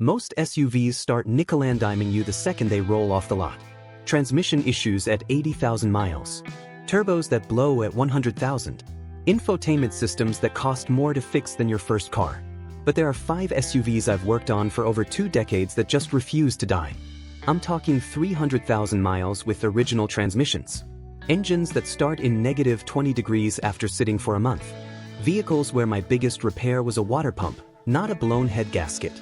Most SUVs start nickel-and-diming you the second they roll off the lot. Transmission issues at 80,000 miles. Turbos that blow at 100,000. Infotainment systems that cost more to fix than your first car. But there are 5 SUVs I've worked on for over 2 decades that just refuse to die. I'm talking 300,000 miles with original transmissions. Engines that start in negative 20 degrees after sitting for a month. Vehicles where my biggest repair was a water pump, not a blown head gasket.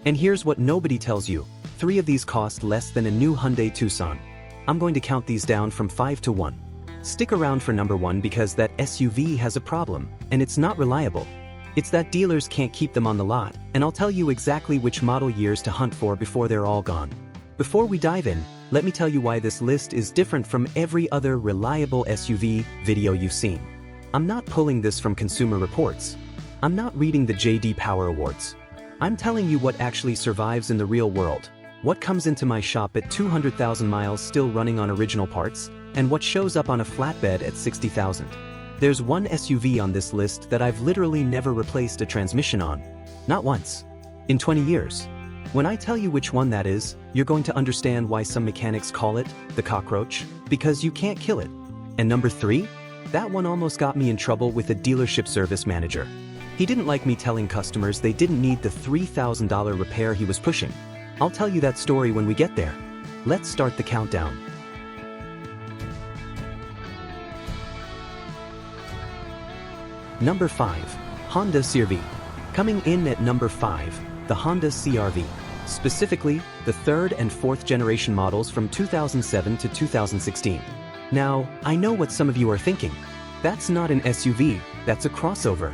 And here's what nobody tells you. 3 of these cost less than a new Hyundai Tucson. I'm going to count these down from 5 to 1. Stick around for number 1 because that SUV has a problem, and it's not reliable. It's that dealers can't keep them on the lot, and I'll tell you exactly which model years to hunt for before they're all gone. Before we dive in, let me tell you why this list is different from every other reliable SUV video you've seen. I'm not pulling this from Consumer Reports. I'm not reading the J.D. Power Awards. I'm telling you what actually survives in the real world, what comes into my shop at 200,000 miles still running on original parts, and what shows up on a flatbed at 60,000. There's one SUV on this list that I've literally never replaced a transmission on. Not once. In 20 years. When I tell you which one that is, you're going to understand why some mechanics call it the cockroach, because you can't kill it. And number 3? That one almost got me in trouble with a dealership service manager. He didn't like me telling customers they didn't need the $3,000 repair he was pushing. I'll tell you that story when we get there. Let's start the countdown. Number 5. Honda CR-V. Coming in at number 5, the Honda CR-V. Specifically, the 3rd and 4th generation models from 2007 to 2016. Now, I know what some of you are thinking. That's not an SUV, that's a crossover.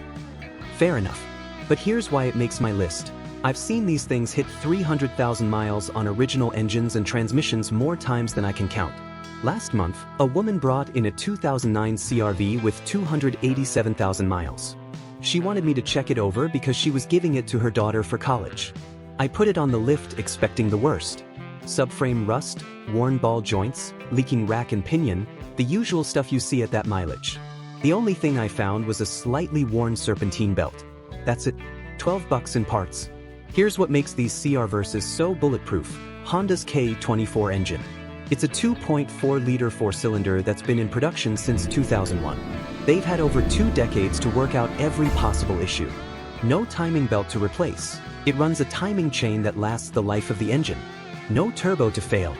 Fair enough. But here's why it makes my list. I've seen these things hit 300,000 miles on original engines and transmissions more times than I can count. Last month, a woman brought in a 2009 CR-V with 287,000 miles. She wanted me to check it over because she was giving it to her daughter for college. I put it on the lift expecting the worst. Subframe rust, worn ball joints, leaking rack and pinion, the usual stuff you see at that mileage. The only thing I found was a slightly worn serpentine belt. That's it. $12 in parts. Here's what makes these CR-Vs so bulletproof. Honda's K24 engine. It's a 2.4-liter 4-cylinder that's been in production since 2001. They've had over 2 decades to work out every possible issue. No timing belt to replace. It runs a timing chain that lasts the life of the engine. No turbo to fail.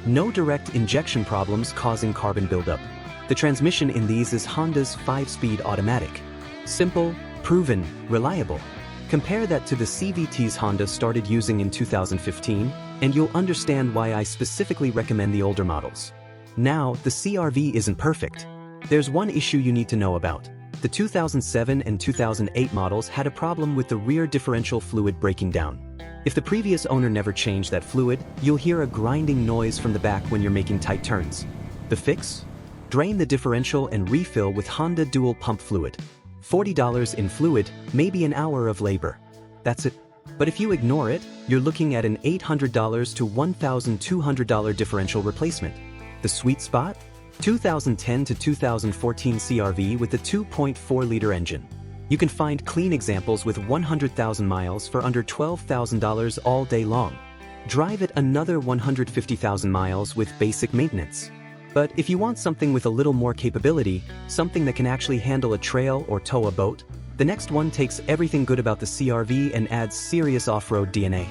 No direct injection problems causing carbon buildup. The transmission in these is Honda's 5-speed automatic. Simple, proven, reliable. Compare that to the CVTs Honda started using in 2015, and you'll understand why I specifically recommend the older models. Now, the CR-V isn't perfect. There's one issue you need to know about. The 2007 and 2008 models had a problem with the rear differential fluid breaking down. If the previous owner never changed that fluid, you'll hear a grinding noise from the back when you're making tight turns. The fix? Drain the differential and refill with Honda dual pump fluid. $40 in fluid, maybe an hour of labor. That's it. But if you ignore it, you're looking at an $800 to $1,200 differential replacement. The sweet spot? 2010 to 2014 CR-V with a 2.4-liter engine. You can find clean examples with 100,000 miles for under $12,000 all day long. Drive it another 150,000 miles with basic maintenance. But if you want something with a little more capability, something that can actually handle a trail or tow a boat, the next one takes everything good about the CR-V and adds serious off-road DNA.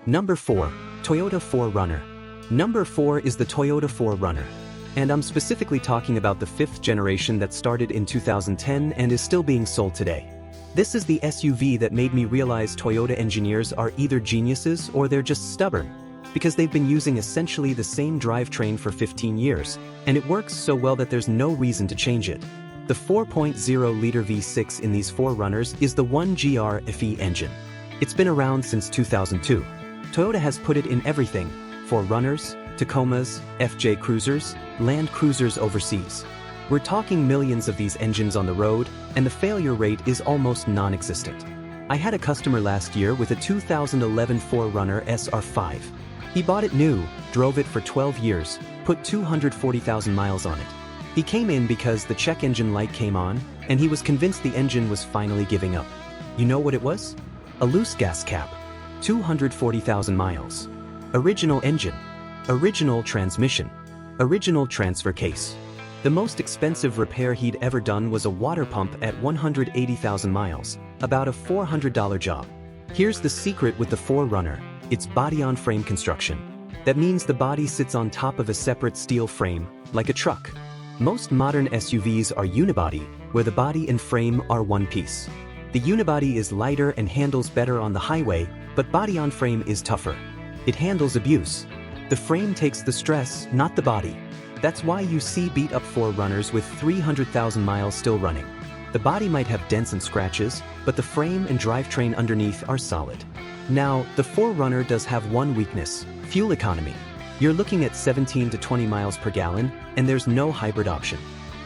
Number 4. Toyota 4Runner. Number 4 is the Toyota 4Runner. And I'm specifically talking about the 5th generation that started in 2010 and is still being sold today. This is the SUV that made me realize Toyota engineers are either geniuses or they're just stubborn, because they've been using essentially the same drivetrain for 15 years, and it works so well that there's no reason to change it. The 4.0-liter V6 in these 4Runners is the 1GR FE engine. It's been around since 2002. Toyota has put it in everything: 4Runners, Tacomas, FJ Cruisers, Land Cruisers overseas. We're talking millions of these engines on the road, and the failure rate is almost non-existent. I had a customer last year with a 2011 4Runner SR5. He bought it new, drove it for 12 years, put 240,000 miles on it. He came in because the check engine light came on, and he was convinced the engine was finally giving up. You know what it was? A loose gas cap. 240,000 miles. Original engine. Original transmission. Original transfer case. The most expensive repair he'd ever done was a water pump at 180,000 miles, about a $400 job. Here's the secret with the 4Runner, it's body-on-frame construction. That means the body sits on top of a separate steel frame, like a truck. Most modern SUVs are unibody, where the body and frame are one piece. The unibody is lighter and handles better on the highway, but body-on-frame is tougher. It handles abuse. The frame takes the stress, not the body. That's why you see beat-up 4Runners with 300,000 miles still running. The body might have dents and scratches, but the frame and drivetrain underneath are solid. Now, the 4Runner does have one weakness: fuel economy. You're looking at 17 to 20 miles per gallon, and there's no hybrid option.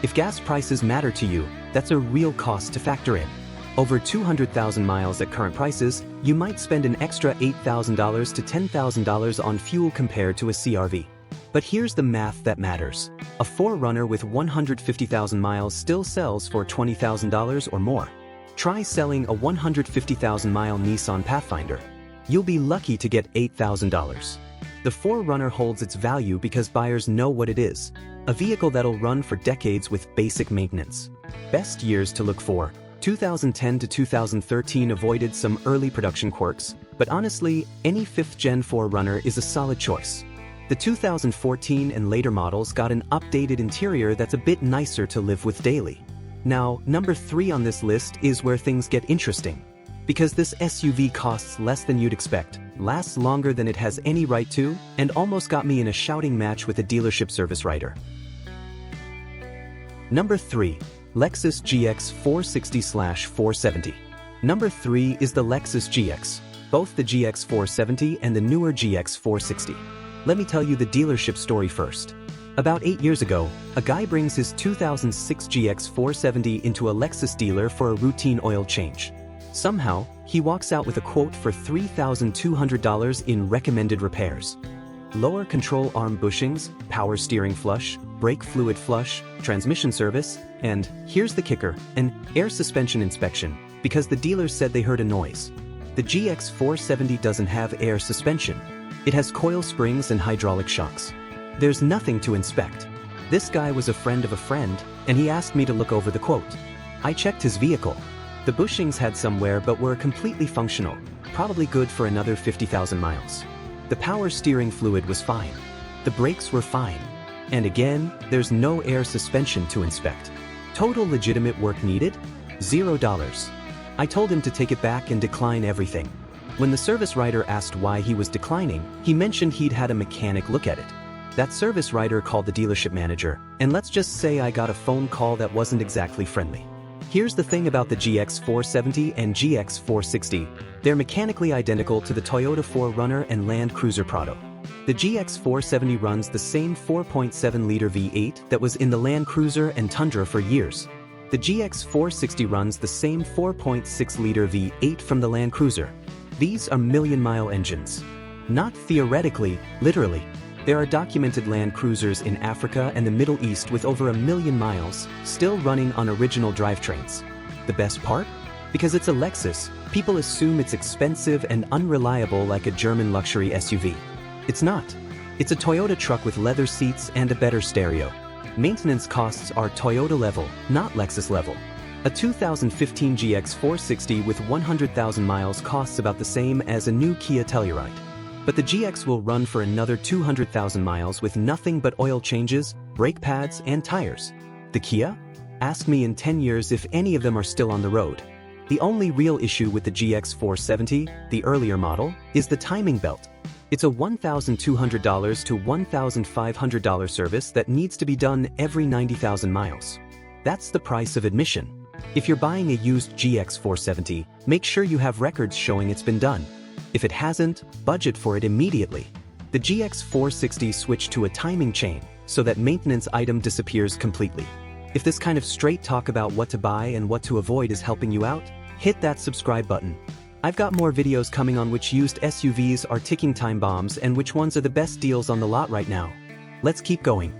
If gas prices matter to you, that's a real cost to factor in. Over 200,000 miles at current prices, you might spend an extra $8,000 to $10,000 on fuel compared to a CR-V. But here's the math that matters. A 4Runner with 150,000 miles still sells for $20,000 or more. Try selling a 150,000-mile Nissan Pathfinder. You'll be lucky to get $8,000. The 4Runner holds its value because buyers know what it is: a vehicle that'll run for decades with basic maintenance. Best years to look for: 2010 to 2013 avoided some early production quirks, but honestly, any 5th-gen 4Runner is a solid choice. The 2014 and later models got an updated interior that's a bit nicer to live with daily. Now, number 3 on this list is where things get interesting. Because this SUV costs less than you'd expect, lasts longer than it has any right to, and almost got me in a shouting match with a dealership service writer. Number 3. Lexus GX 460/470. Number 3 is the Lexus GX, both the GX 470 and the newer GX 460. Let me tell you the dealership story first. About 8 years ago, a guy brings his 2006 GX 470 into a Lexus dealer for a routine oil change. Somehow, he walks out with a quote for $3,200 in recommended repairs. Lower control arm bushings, power steering flush, brake fluid flush, transmission service, and, here's the kicker, an air suspension inspection, because the dealer said they heard a noise. The GX 470 doesn't have air suspension. It has coil springs and hydraulic shocks. There's nothing to inspect. This guy was a friend of a friend, and he asked me to look over the quote. I checked his vehicle. The bushings had some wear but were completely functional, probably good for another 50,000 miles. The power steering fluid was fine. The brakes were fine. And again, there's no air suspension to inspect. Total legitimate work needed? $0. I told him to take it back and decline everything. When the service writer asked why he was declining, he mentioned he'd had a mechanic look at it. That service writer called the dealership manager, and let's just say I got a phone call that wasn't exactly friendly. Here's the thing about the GX 470 and GX 460. They're mechanically identical to the Toyota 4Runner and Land Cruiser Prado. The GX 470 runs the same 4.7-liter V8 that was in the Land Cruiser and Tundra for years. The GX 460 runs the same 4.6-liter V8 from the Land Cruiser. These are million-mile engines. Not theoretically, literally. There are documented Land Cruisers in Africa and the Middle East with over 1 million miles, still running on original drivetrains. The best part? Because it's a Lexus, people assume it's expensive and unreliable like a German luxury SUV. It's not. It's a Toyota truck with leather seats and a better stereo. Maintenance costs are Toyota level, not Lexus level. A 2015 GX 460 with 100,000 miles costs about the same as a new Kia Telluride. But the GX will run for another 200,000 miles with nothing but oil changes, brake pads, and tires. The Kia? Ask me in 10 years if any of them are still on the road. The only real issue with the GX 470, the earlier model, is the timing belt. It's a $1,200 to $1,500 service that needs to be done every 90,000 miles. That's the price of admission. If you're buying a used GX 470, make sure you have records showing it's been done. If it hasn't, budget for it immediately. The GX 460 switched to a timing chain, so that maintenance item disappears completely. If this kind of straight talk about what to buy and what to avoid is helping you out, hit that subscribe button. I've got more videos coming on which used SUVs are ticking time bombs and which ones are the best deals on the lot right now. Let's keep going.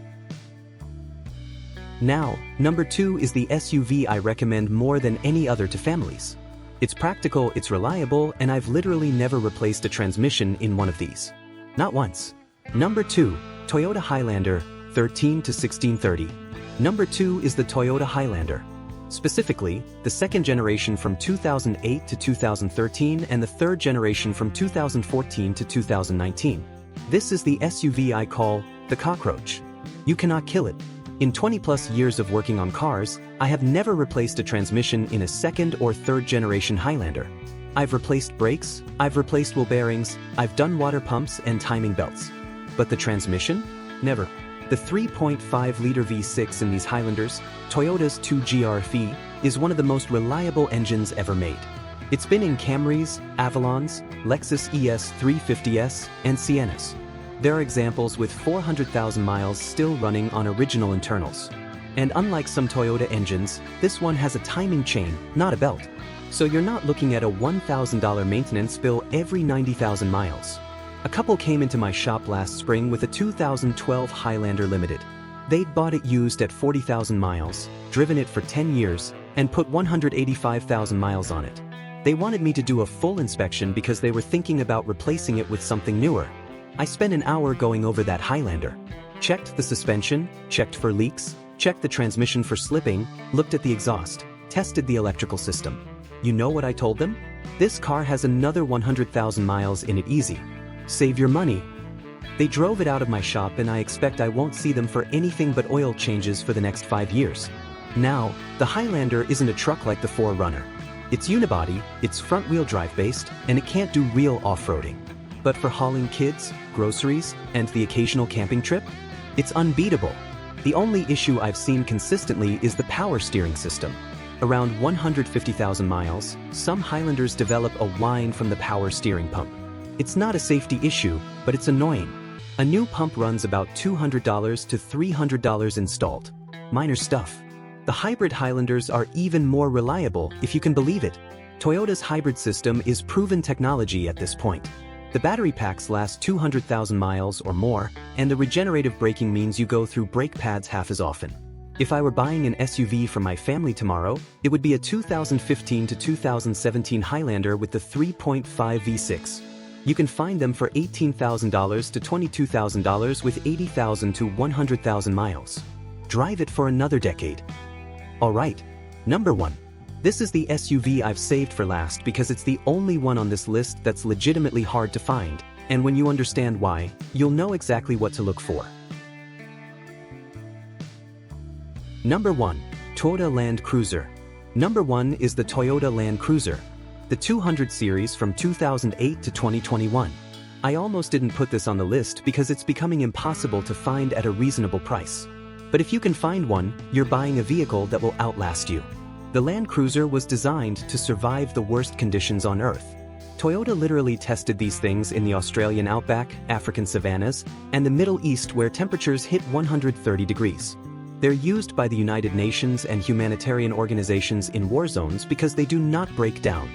Now, number 2 is the SUV I recommend more than any other to families. It's practical, it's reliable, and I've literally never replaced a transmission in one of these. Not once. Number 2. Toyota Highlander, 13 to 1630. Number 2 is the Toyota Highlander. Specifically, the second generation from 2008 to 2013 and the third generation from 2014 to 2019. This is the SUV I call the cockroach. You cannot kill it. In 20+ years of working on cars, I have never replaced a transmission in a second or third generation Highlander. I've replaced brakes, I've replaced wheel bearings, I've done water pumps and timing belts. But the transmission? Never. The 3.5-liter V6 in these Highlanders, Toyota's 2GR-V, is one of the most reliable engines ever made. It's been in Camrys, Avalons, Lexus ES350s, and Siennas. There are examples with 400,000 miles still running on original internals. And unlike some Toyota engines, this one has a timing chain, not a belt. So you're not looking at a $1,000 maintenance bill every 90,000 miles. A couple came into my shop last spring with a 2012 Highlander Limited. They'd bought it used at 40,000 miles, driven it for 10 years, and put 185,000 miles on it. They wanted me to do a full inspection because they were thinking about replacing it with something newer. I spent an hour going over that Highlander. Checked the suspension, checked for leaks, checked the transmission for slipping, looked at the exhaust, tested the electrical system. You know what I told them? This car has another 100,000 miles in it easy. Save your money. They drove it out of my shop and I expect I won't see them for anything but oil changes for the next 5 years. Now, the Highlander isn't a truck like the 4Runner. It's unibody, it's front-wheel drive based, and it can't do real off-roading. But for hauling kids, groceries, and the occasional camping trip, it's unbeatable. The only issue I've seen consistently is the power steering system. Around 150,000 miles, some Highlanders develop a whine from the power steering pump. It's not a safety issue, but it's annoying. A new pump runs about $200 to $300 installed. Minor stuff. The hybrid Highlanders are even more reliable, if you can believe it. Toyota's hybrid system is proven technology at this point. The battery packs last 200,000 miles or more, and the regenerative braking means you go through brake pads half as often. If I were buying an SUV for my family tomorrow, it would be a 2015 to 2017 Highlander with the 3.5 V6. You can find them for $18,000 to $22,000 with 80,000 to 100,000 miles. Drive it for another decade. Alright. Number 1. This is the SUV I've saved for last because it's the only one on this list that's legitimately hard to find, and when you understand why, you'll know exactly what to look for. Number 1. Toyota Land Cruiser. Number 1 is the Toyota Land Cruiser, the 200 series from 2008 to 2021. I almost didn't put this on the list because it's becoming impossible to find at a reasonable price. But if you can find one, you're buying a vehicle that will outlast you. The Land Cruiser was designed to survive the worst conditions on Earth. Toyota literally tested these things in the Australian outback, African savannas, and the Middle East where temperatures hit 130 degrees. They're used by the United Nations and humanitarian organizations in war zones because they do not break down.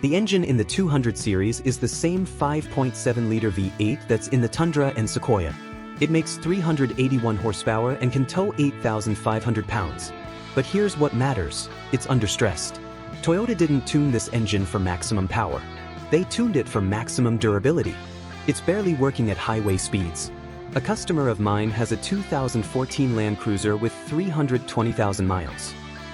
The engine in the 200 series is the same 5.7-liter V8 that's in the Tundra and Sequoia. It makes 381 horsepower and can tow 8,500 pounds. But here's what matters, it's understressed. Toyota didn't tune this engine for maximum power. They tuned it for maximum durability. It's barely working at highway speeds. A customer of mine has a 2014 Land Cruiser with 320,000 miles.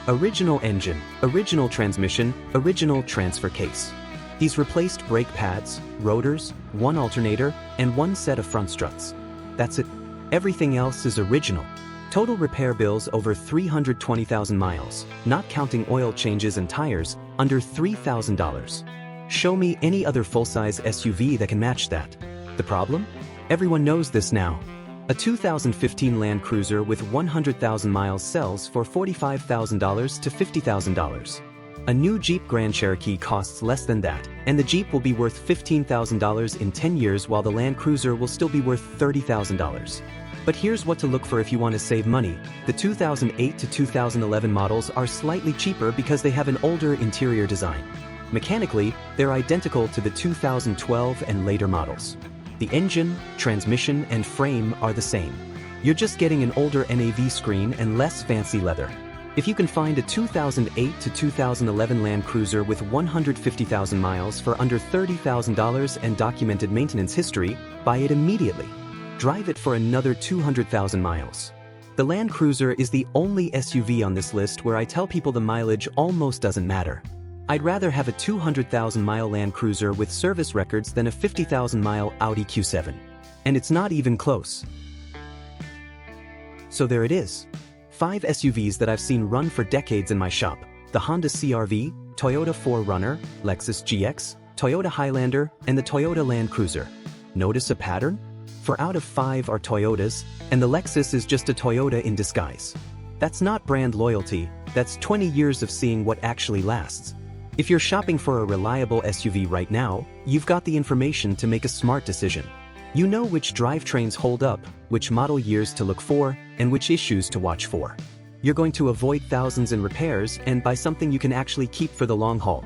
Original engine, original transmission, original transfer case. He's replaced brake pads, rotors, one alternator, and one set of front struts. That's it. Everything else is original. Total repair bills over 320,000 miles, not counting oil changes and tires, under $3,000. Show me any other full-size SUV that can match that. The problem? Everyone knows this now. A 2015 Land Cruiser with 100,000 miles sells for $45,000 to $50,000. A new Jeep Grand Cherokee costs less than that, and the Jeep will be worth $15,000 in 10 years while the Land Cruiser will still be worth $30,000. But here's what to look for if you want to save money. The 2008 to 2011 models are slightly cheaper because they have an older interior design. Mechanically, they're identical to the 2012 and later models. The engine, transmission, and frame are the same. You're just getting an older NAV screen and less fancy leather. If you can find a 2008 to 2011 Land Cruiser with 150,000 miles for under $30,000 and documented maintenance history, buy it immediately. Drive it for another 200,000 miles. The Land Cruiser is the only SUV on this list where I tell people the mileage almost doesn't matter. I'd rather have a 200,000-mile Land Cruiser with service records than a 50,000-mile Audi Q7. And it's not even close. So there it is. 5 SUVs that I've seen run for decades in my shop: the Honda CR-V, Toyota 4Runner, Lexus GX, Toyota Highlander, and the Toyota Land Cruiser. Notice a pattern? 4 out of 5 are Toyotas, and the Lexus is just a Toyota in disguise. That's not brand loyalty, that's 20 years of seeing what actually lasts. If you're shopping for a reliable SUV right now, you've got the information to make a smart decision. You know which drivetrains hold up, which model years to look for, and which issues to watch for. You're going to avoid thousands in repairs and buy something you can actually keep for the long haul.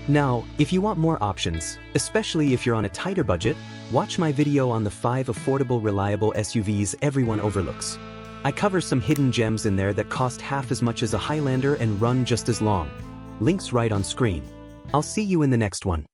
Now, if you want more options, especially if you're on a tighter budget, watch my video on the 5 affordable reliable SUVs everyone overlooks. I cover some hidden gems in there that cost half as much as a Highlander and run just as long. Links right on screen. I'll see you in the next one.